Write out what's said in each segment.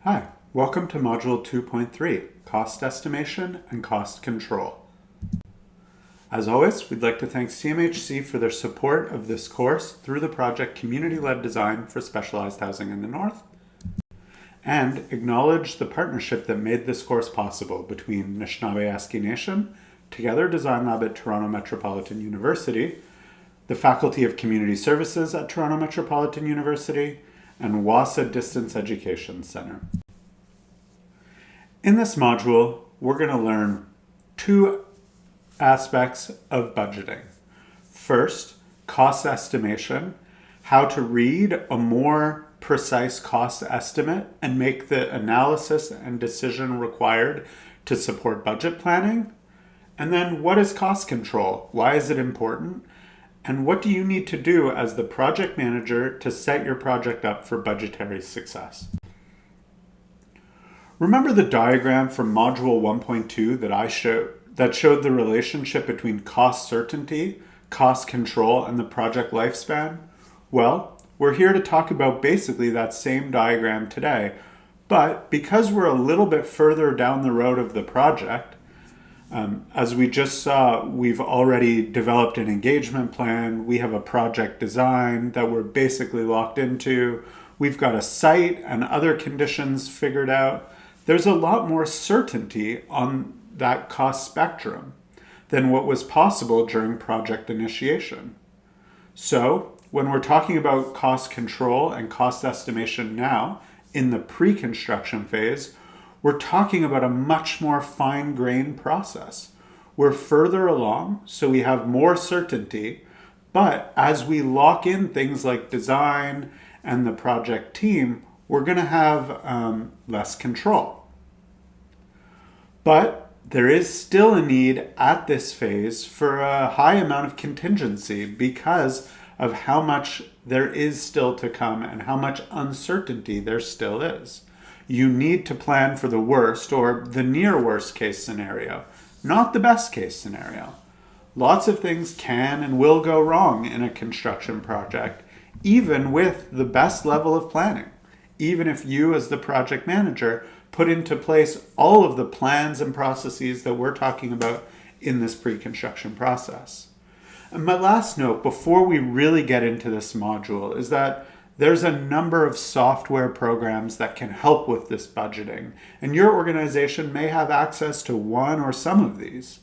Hi, welcome to Module 2.3, Cost Estimation and Cost Control. As always, we'd like to thank CMHC for their support of this course through the project Community-Led Design for Specialized Housing in the North, and acknowledge the partnership that made this course possible between Nishnawbe Aski Nation, Together Design Lab at Toronto Metropolitan University, the Faculty of Community Services at Toronto Metropolitan University, and WASA Distance Education Center. In this module, we're going to learn two aspects of budgeting. First, cost estimation, how to read a more precise cost estimate and make the analysis and decision required to support budget planning. And then, what is cost control? Why is it important? And what do you need to do as the project manager to set your project up for budgetary success? Remember the diagram from Module 1.2 that showed the relationship between cost certainty, cost control, and the project lifespan? Well, we're here to talk about basically that same diagram today, but because we're a little bit further down the road of the project, as we just saw, we've already developed an engagement plan. We have a project design that we're basically locked into. We've got a site and other conditions figured out. There's a lot more certainty on that cost spectrum than what was possible during project initiation. So when we're talking about cost control and cost estimation now in the pre-construction phase, we're talking about a much more fine-grained process. We're further along, so we have more certainty, but as we lock in things like design and the project team, we're going to have less control. But there is still a need at this phase for a high amount of contingency because of how much there is still to come and how much uncertainty there still is. You need to plan for the worst or the near worst case scenario, not the best case scenario. Lots of things can and will go wrong in a construction project, even with the best level of planning, even if you as the project manager put into place all of the plans and processes that we're talking about in this pre-construction process. And my last note before we really get into this module is that there's a number of software programs that can help with this budgeting, and your organization may have access to one or some of these.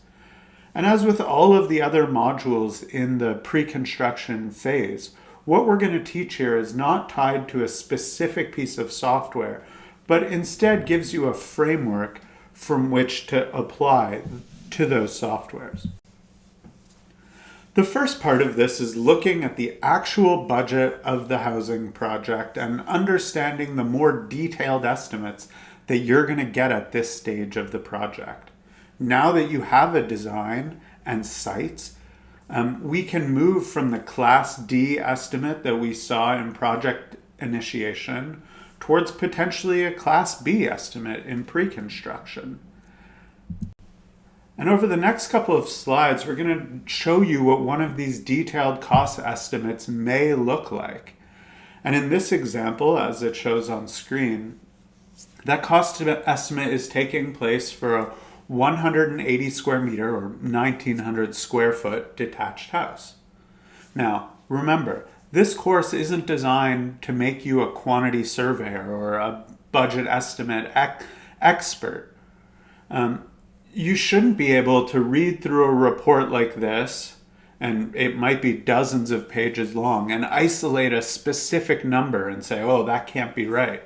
And as with all of the other modules in the pre-construction phase, what we're going to teach here is not tied to a specific piece of software, but instead gives you a framework from which to apply to those softwares. The first part of this is looking at the actual budget of the housing project and understanding the more detailed estimates that you're going to get at this stage of the project. Now that you have a design and sites, we can move from the Class D estimate that we saw in project initiation towards potentially a Class B estimate in pre-construction. And over the next couple of slides, we're going to show you what one of these detailed cost estimates may look like. And in this example, as it shows on screen, that cost estimate is taking place for a 180 square meter or 1,900 square foot detached house. Now, remember, this course isn't designed to make you a quantity surveyor or a budget estimate expert. You shouldn't be able to read through a report like this, and it might be dozens of pages long, and isolate a specific number and say, oh, that can't be right.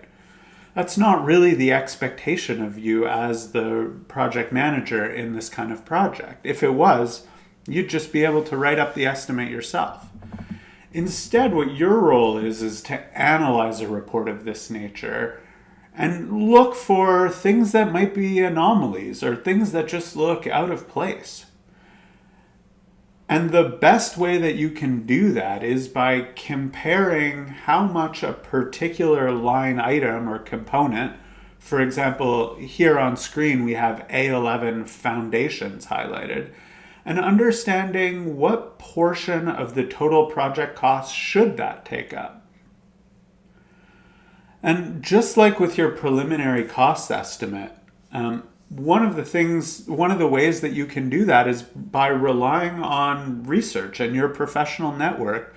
That's not really the expectation of you as the project manager in this kind of project. If it was, you'd just be able to write up the estimate yourself. Instead, what your role is to analyze a report of this nature and look for things that might be anomalies or things that just look out of place. And the best way that you can do that is by comparing how much a particular line item or component, for example, here on screen we have A11 foundations highlighted, and understanding what portion of the total project cost should that take up. And just like with your preliminary cost estimate, one of the ways that you can do that is by relying on research and your professional network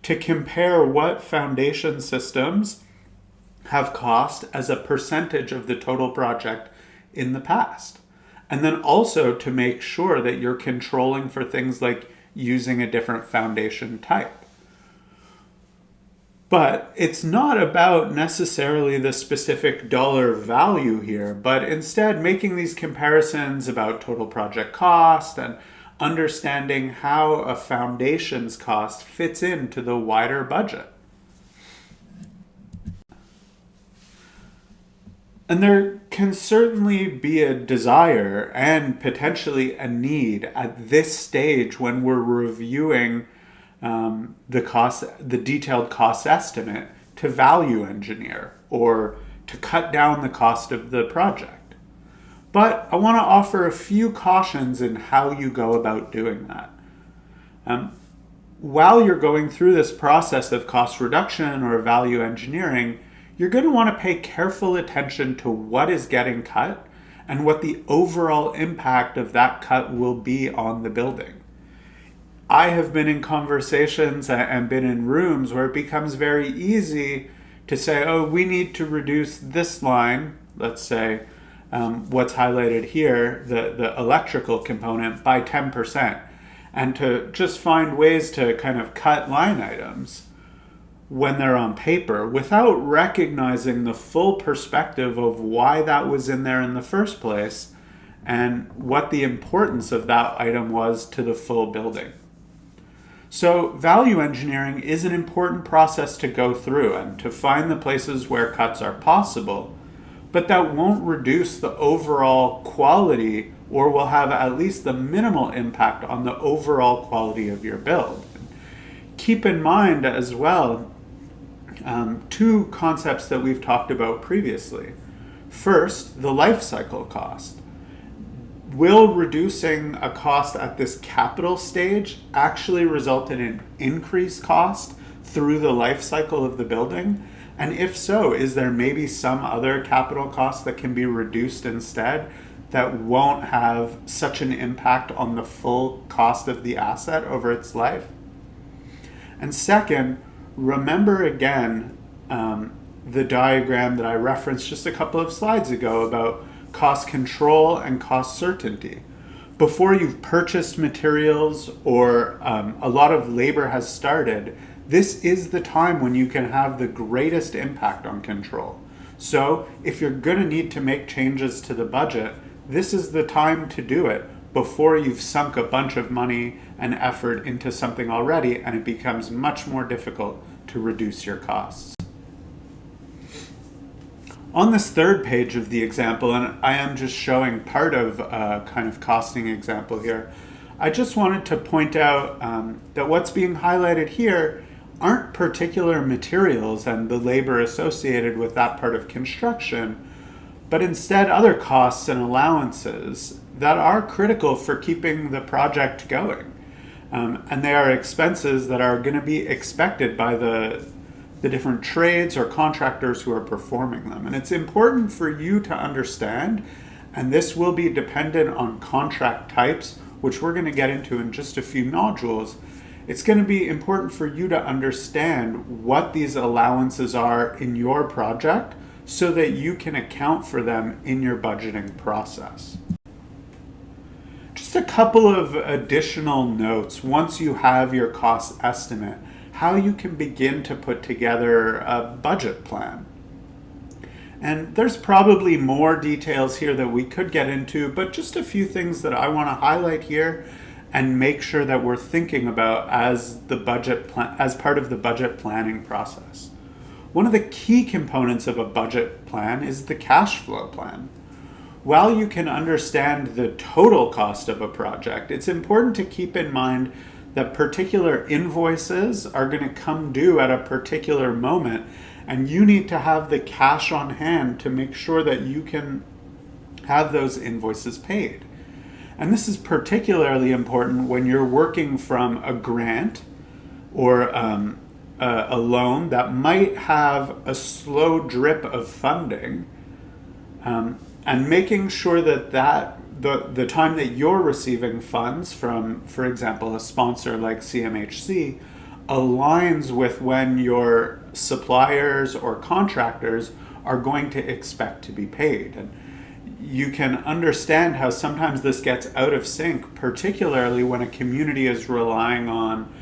to compare what foundation systems have cost as a percentage of the total project in the past. And then also to make sure that you're controlling for things like using a different foundation type. But it's not about necessarily the specific dollar value here, but instead making these comparisons about total project cost and understanding how a foundation's cost fits into the wider budget. And there can certainly be a desire and potentially a need at this stage when we're reviewing the detailed cost estimate to value engineer or to cut down the cost of the project. But I want to offer a few cautions in how you go about doing that. While you're going through this process of cost reduction or value engineering, you're going to want to pay careful attention to what is getting cut and what the overall impact of that cut will be on the building. I have been in conversations and been in rooms where it becomes very easy to say, oh, we need to reduce this line, let's say what's highlighted here, the electrical component, by 10%, and to just find ways to kind of cut line items when they're on paper without recognizing the full perspective of why that was in there in the first place and what the importance of that item was to the full building. So value engineering is an important process to go through and to find the places where cuts are possible, but that won't reduce the overall quality or will have at least the minimal impact on the overall quality of your build. Keep in mind as well two concepts that we've talked about previously. First, the life cycle cost. Will reducing a cost at this capital stage actually result in an increased cost through the life cycle of the building? And if so, is there maybe some other capital cost that can be reduced instead that won't have such an impact on the full cost of the asset over its life? And second, remember again the diagram that I referenced just a couple of slides ago about cost control and cost certainty. Before you've purchased materials or a lot of labor has started, this is the time when you can have the greatest impact on control. So if you're going to need to make changes to the budget, this is the time to do it before you've sunk a bunch of money and effort into something already and it becomes much more difficult to reduce your costs. On this third page of the example, and I am just showing part of a kind of costing example here, I just wanted to point out that what's being highlighted here aren't particular materials and the labor associated with that part of construction, but instead other costs and allowances that are critical for keeping the project going. And they are expenses that are going to be expected by the different trades or contractors who are performing them. And it's important for you to understand, and this will be dependent on contract types, which we're going to get into in just a few modules. It's going to be important for you to understand what these allowances are in your project so that you can account for them in your budgeting process. Just a couple of additional notes once you have your cost estimate, how you can begin to put together a budget plan. And there's probably more details here that we could get into, but just a few things that I want to highlight here and make sure that we're thinking about as part of the budget planning process. One of the key components of a budget plan is the cash flow plan. While you can understand the total cost of a project, it's important to keep in mind that particular invoices are going to come due at a particular moment, and you need to have the cash on hand to make sure that you can have those invoices paid. And this is particularly important when you're working from a grant or a a loan that might have a slow drip of funding, and making sure that the time that you're receiving funds from, for example, a sponsor like CMHC, aligns with when your suppliers or contractors are going to expect to be paid. And you can understand how sometimes this gets out of sync, particularly when a community is relying on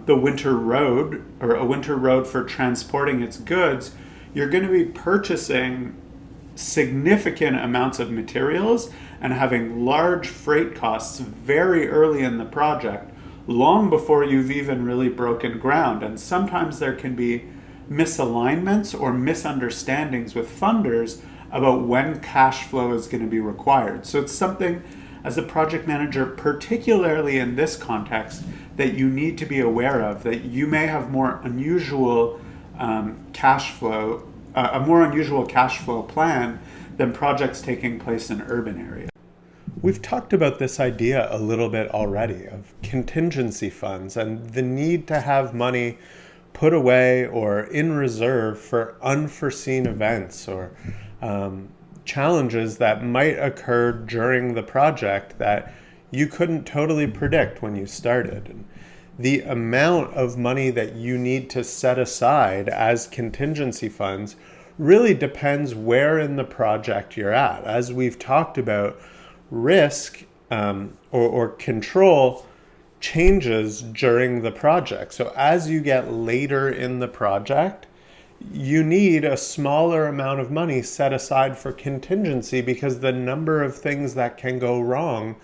the winter road, or a winter road for transporting its goods. You're going to be purchasing significant amounts of materials and having large freight costs very early in the project, long before you've even really broken ground. And sometimes there can be misalignments or misunderstandings with funders about when cash flow is going to be required. So it's something, as a project manager, particularly in this context, that you need to be aware of, that you may have more unusual cash flow, a more unusual cash flow plan than projects taking place in urban areas. We've talked about this idea a little bit already of contingency funds and the need to have money put away or in reserve for unforeseen events or challenges that might occur during the project that you couldn't totally predict when you started. And the amount of money that you need to set aside as contingency funds really depends where in the project you're at. As we've talked about, risk or control changes during the project. So as you get later in the project, you need a smaller amount of money set aside for contingency because the number of things that can go wrong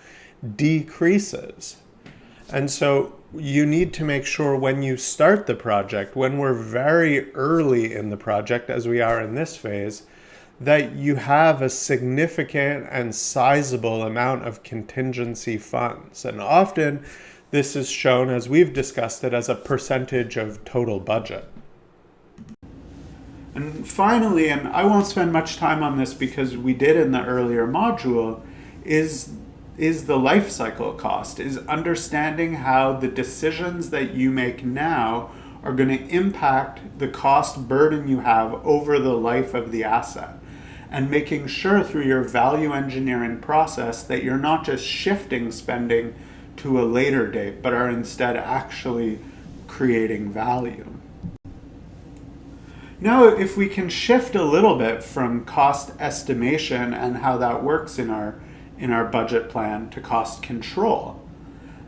decreases. And so you need to make sure when you start the project, when we're very early in the project, as we are in this phase, that you have a significant and sizable amount of contingency funds. And often this is shown, as we've discussed it, as a percentage of total budget. And finally, and I won't spend much time on this because we did in the earlier module, is the life cycle cost, is understanding how the decisions that you make now are going to impact the cost burden you have over the life of the asset. And making sure through your value engineering process that you're not just shifting spending to a later date, but are instead actually creating value. Now, if we can shift a little bit from cost estimation and how that works in our budget plan to cost control.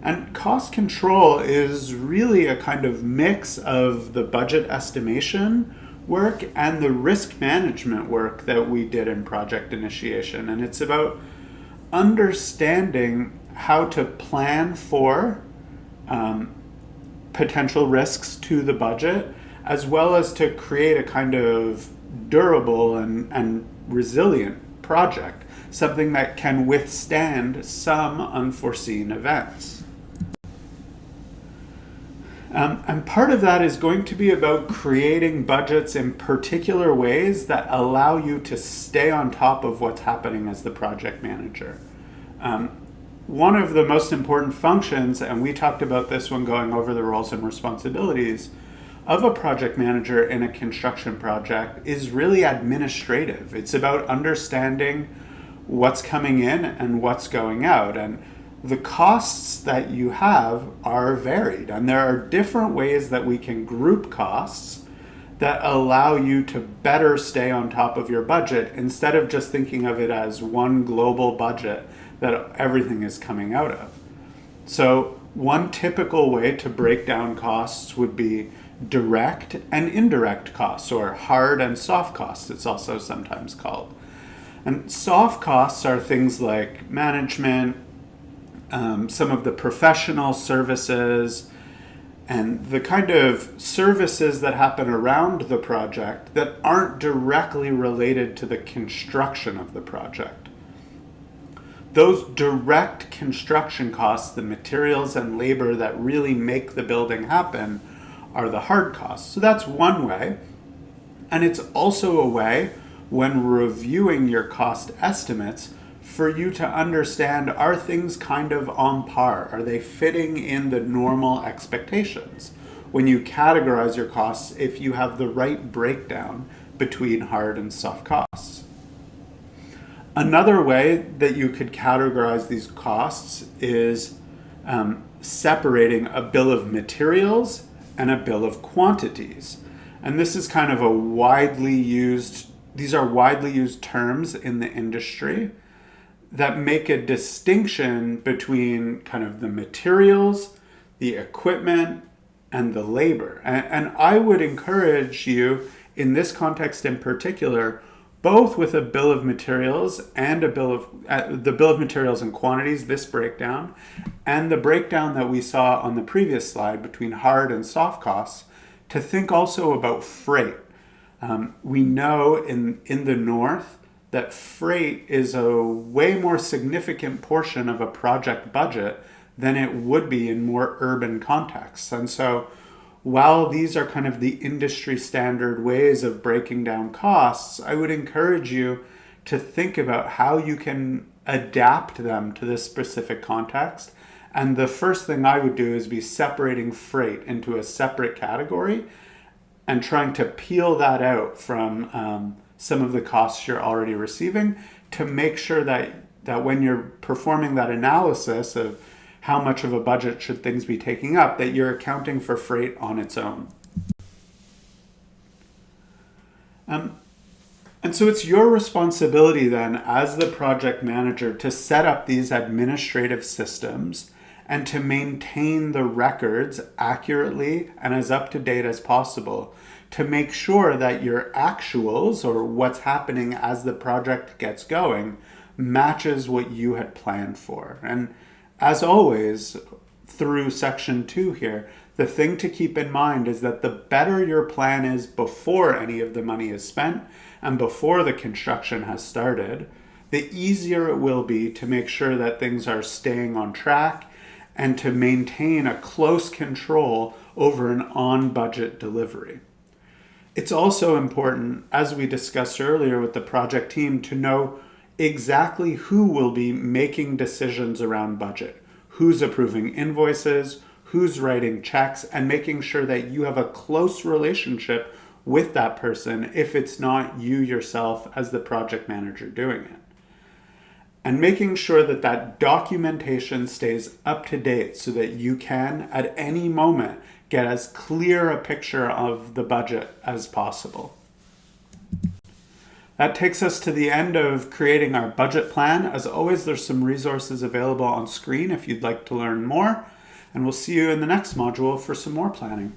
And cost control is really a kind of mix of the budget estimation work and the risk management work that we did in project initiation. And it's about understanding how to plan for potential risks to the budget, as well as to create a kind of durable and resilient project, something that can withstand some unforeseen events. And part of that is going to be about creating budgets in particular ways that allow you to stay on top of what's happening as the project manager. One of the most important functions, and we talked about this when going over the roles and responsibilities of a project manager in a construction project, is really administrative. It's about understanding what's coming in and what's going out. And the costs that you have are varied, and there are different ways that we can group costs that allow you to better stay on top of your budget instead of just thinking of it as one global budget that everything is coming out of. So one typical way to break down costs would be direct and indirect costs, or hard and soft costs, it's also sometimes called. And soft costs are things like management, some of the professional services, and the kind of services that happen around the project that aren't directly related to the construction of the project. Those direct construction costs, the materials and labor that really make the building happen, are the hard costs. So that's one way. And it's also a way, when reviewing your cost estimates, for you to understand, are things kind of on par? Are they fitting in the normal expectations? when you categorize your costs if you have the right breakdown between hard and soft costs. Another way that you could categorize these costs is separating a bill of materials and a bill of quantities. And this is kind of a these are widely used terms in the industry that make a distinction between kind of the materials, the equipment, and the labor. And I would encourage you in this context in particular, both with a bill of materials and the bill of materials and quantities, this breakdown, and the breakdown that we saw on the previous slide between hard and soft costs, to think also about freight. We know in the north that freight is a way more significant portion of a project budget than it would be in more urban contexts. And so while these are kind of the industry standard ways of breaking down costs, I would encourage you to think about how you can adapt them to this specific context. And the first thing I would do is be separating freight into a separate category and trying to peel that out from some of the costs you're already receiving to make sure that when you're performing that analysis of how much of a budget should things be taking up, that you're accounting for freight on its own. And so it's your responsibility then as the project manager to set up these administrative systems and to maintain the records accurately and as up to date as possible to make sure that your actuals, or what's happening as the project gets going, matches what you had planned for. And as always, through section 2 here, the thing to keep in mind is that the better your plan is before any of the money is spent and before the construction has started, the easier it will be to make sure that things are staying on track and to maintain a close control over an on-budget delivery. It's also important, as we discussed earlier with the project team, to know exactly who will be making decisions around budget, who's approving invoices, who's writing checks, and making sure that you have a close relationship with that person if it's not you yourself as the project manager doing it. And making sure that that documentation stays up to date so that you can, at any moment, get as clear a picture of the budget as possible. That takes us to the end of creating our budget plan. As always, there's some resources available on screen if you'd like to learn more, and we'll see you in the next module for some more planning.